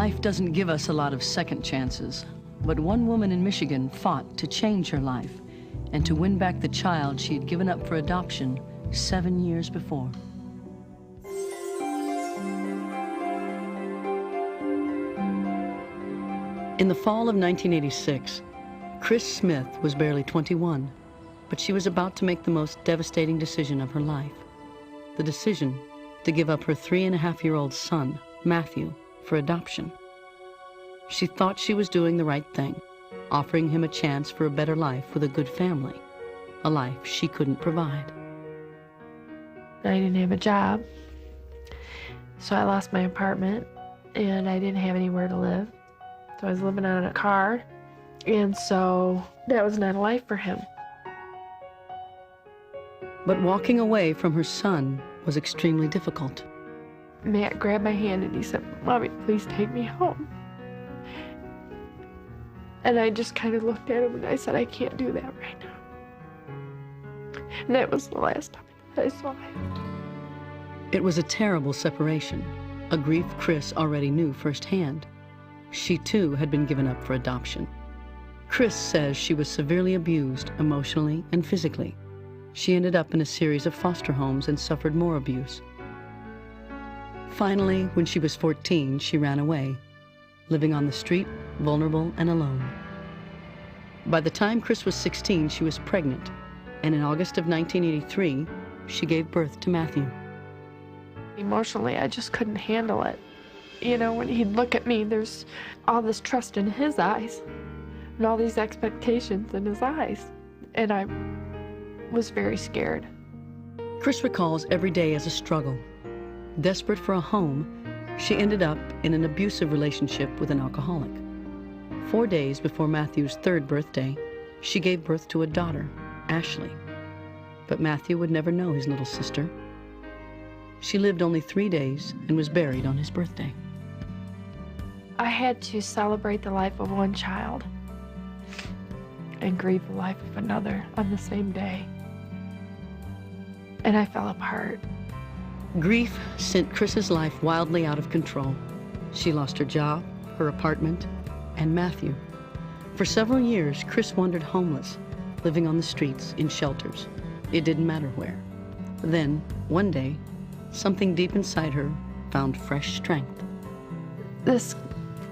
Life doesn't give us a lot of second chances, but one woman in Michigan fought to change her life and to win back the child she had given up for adoption 7 years before. In the fall of 1986, Chris Smith was barely 21, but she was about to make the most devastating decision of her life. The decision to give up her 3.5-year-old son, Matthew, for adoption. She thought she was doing the right thing, offering him a chance for a better life with a good family, a life she couldn't provide. I didn't have a job, so I lost my apartment, and I didn't have anywhere to live. So I was living out in a car, and so that was not a life for him. But walking away from her son was extremely difficult. Matt grabbed my hand and he said, "Mommy, please take me home." And I just kind of looked at him and I said, "I can't do that right now." And that was the last time I saw him. It was a terrible separation, a grief Chris already knew firsthand. She too had been given up for adoption. Chris says she was severely abused emotionally and physically. She ended up in a series of foster homes and suffered more abuse. Finally, when she was 14, she ran away, living on the street, vulnerable and alone. By the time Chris was 16, she was pregnant, and in August of 1983, she gave birth to Matthew. Emotionally, I just couldn't handle it. You know, when he'd look at me, there's all this trust in his eyes and all these expectations in his eyes, and I was very scared. Chris recalls every day as a struggle. Desperate for a home, she ended up in an abusive relationship with an alcoholic. 4 days before Matthew's 3rd birthday, she gave birth to a daughter, Ashley. But Matthew would never know his little sister. She lived only 3 days and was buried on his birthday. I had to celebrate the life of one child and grieve the life of another on the same day. And I fell apart. Grief sent Chris's life wildly out of control. She lost her job, her apartment, and Matthew. For several years, Chris wandered homeless, living on the streets, in shelters. It didn't matter where. Then, one day, something deep inside her found fresh strength. This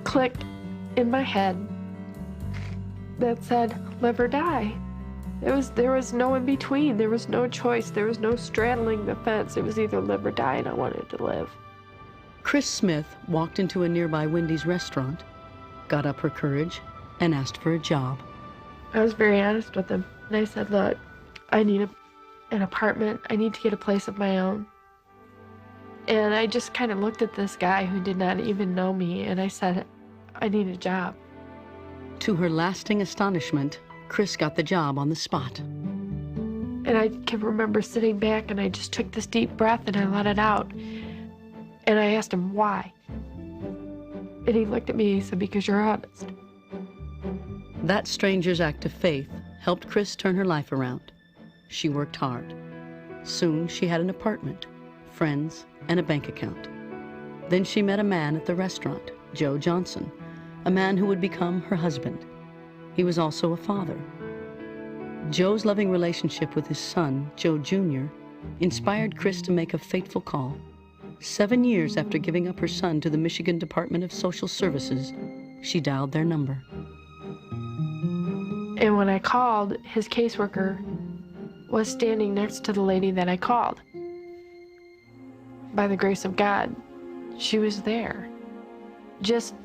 clicked in my head that said, live or die. There was no in between. There was no choice. There was no straddling the fence. It was either live or die, and I wanted to live. Chris Smith walked into a nearby Wendy's restaurant, got up her courage, and asked for a job. I was very honest with him, and I said, look, I need an apartment. I need to get a place of my own. And I just kind of looked at this guy who did not even know me, and I said, I need a job. To her lasting astonishment, Chris got the job on the spot. And I can remember sitting back, and I just took this deep breath and I let it out. And I asked him, why? And he looked at me and he said, because you're honest. That stranger's act of faith helped Chris turn her life around. She worked hard. Soon she had an apartment, friends, and a bank account. Then she met a man at the restaurant, Joe Johnson, a man who would become her husband. He was also a father. Joe's loving relationship with his son, Joe Jr., inspired Chris to make a fateful call. 7 years after giving up her son to the Michigan Department of Social Services, she dialed their number. And when I called, his caseworker was standing next to the lady that I called. By the grace of God, she was there. Just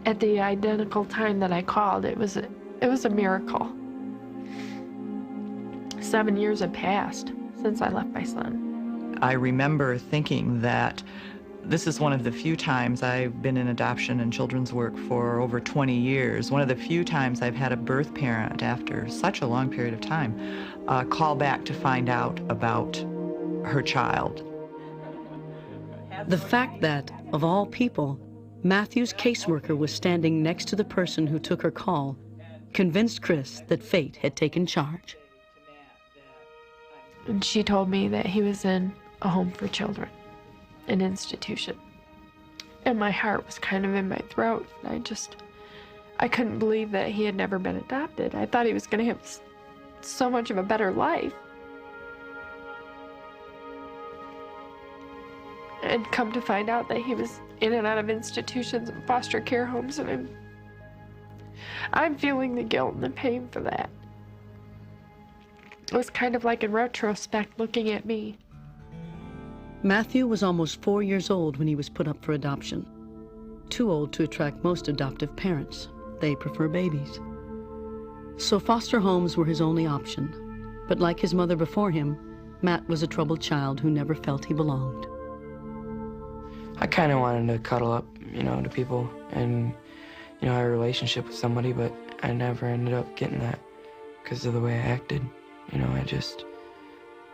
at the identical time that I called, it was a miracle. 7 years had passed since I left my son. I remember thinking that this is one of the few times I've been in adoption and children's work for over 20 years, one of the few times I've had a birth parent after such a long period of time call back to find out about her child. The fact that, of all people, Matthew's caseworker was standing next to the person who took her call convinced Chris that fate had taken charge. And she told me that he was in a home for children, an institution. And my heart was kind of in my throat. I couldn't believe that he had never been adopted. I thought he was going to have so much of a better life. And come to find out that he was in and out of institutions and foster care homes, and I'm feeling the guilt and the pain for that. It was kind of like in retrospect looking at me. Matthew was almost 4 years old when he was put up for adoption. Too old to attract most adoptive parents. They prefer babies. So foster homes were his only option. But like his mother before him, Matt was a troubled child who never felt he belonged. I kind of wanted to cuddle up, to people and, have a relationship with somebody, but I never ended up getting that because of the way I acted. I just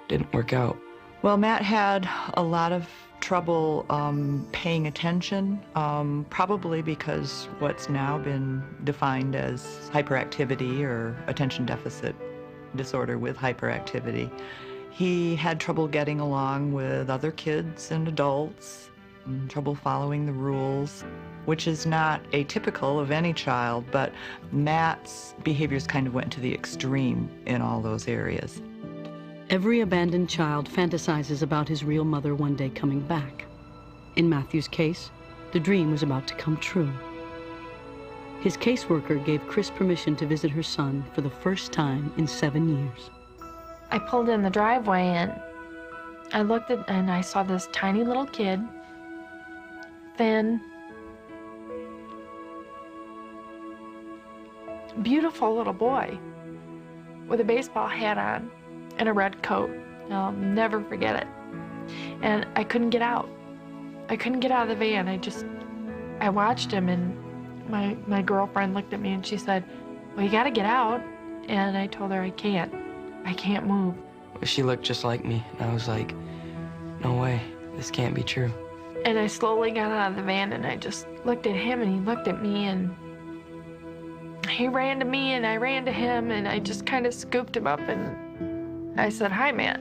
didn't work out. Well, Matt had a lot of trouble paying attention, probably because what's now been defined as hyperactivity or attention deficit disorder with hyperactivity. He had trouble getting along with other kids and adults, and trouble following the rules, which is not atypical of any child, but Matt's behaviors kind of went to the extreme in all those areas. Every abandoned child fantasizes about his real mother one day coming back. In Matthew's case, the dream was about to come true. His caseworker gave Chris permission to visit her son for the first time in 7 years. I pulled in the driveway and I looked at and I saw this tiny little kid, thin, beautiful little boy with a baseball hat on and a red coat. I'll never forget it. And I couldn't get out. I couldn't get out of the van. I watched him, and my girlfriend looked at me and she said, "Well, you gotta get out." And I told her, I can't move. She looked just like me, and I was like, no way, this can't be true. And I slowly got out of the van and I just looked at him and he looked at me, and he ran to me and I ran to him, and I just kind of scooped him up and I said, "Hi, Matt.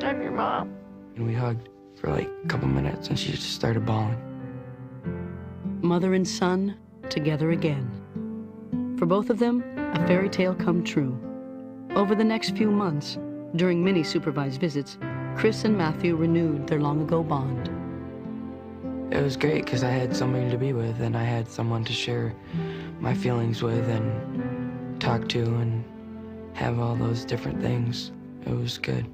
I'm your mom." And we hugged for like a couple minutes and she just started bawling. Mother and son together again. For both of them, a fairy tale come true. Over the next few months, during many supervised visits, Chris and Matthew renewed their long-ago bond. It was great because I had somebody to be with, and I had someone to share my feelings with and talk to and have all those different things. It was good.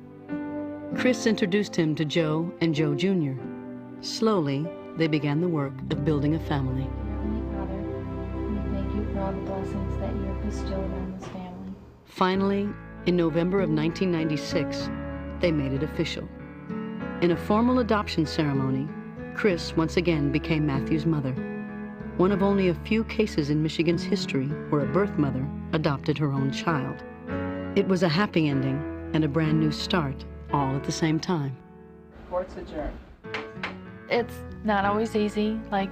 Chris introduced him to Joe and Joe Jr. Slowly, they began the work of building a family. Heavenly Father, we thank you for all the blessings that you have bestowed on this family. Finally, in November of 1996, they made it official. In a formal adoption ceremony, Chris once again became Matthew's mother, one of only a few cases in Michigan's history where a birth mother adopted her own child. It was a happy ending and a brand new start, all at the same time. Court's adjourned. It's not always easy. Like,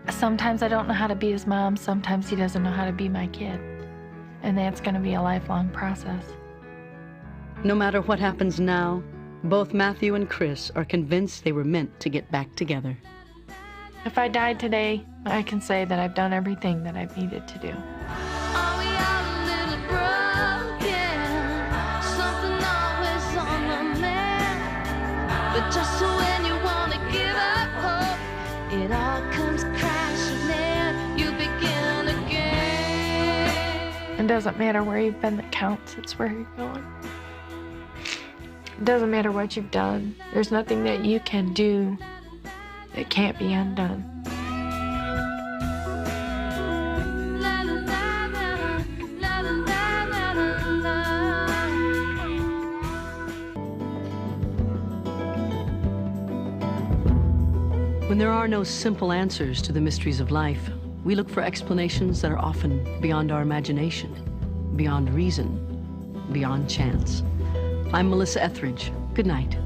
sometimes I don't know how to be his mom, sometimes he doesn't know how to be my kid. And that's gonna be a lifelong process. No matter what happens now, both Matthew and Chris are convinced they were meant to get back together. If I died today, I can say that I've done everything that I've needed to do. Are we all a little broken? Something always on the mend. But just when you want to give up hope, it all comes crashing in. You begin again. It doesn't matter where you've been that counts, it's where you're going. It doesn't matter what you've done. There's nothing that you can do that can't be undone. La la la la, la la la la la. When there are no simple answers to the mysteries of life, we look for explanations that are often beyond our imagination, beyond reason, beyond chance. I'm Melissa Etheridge. Good night.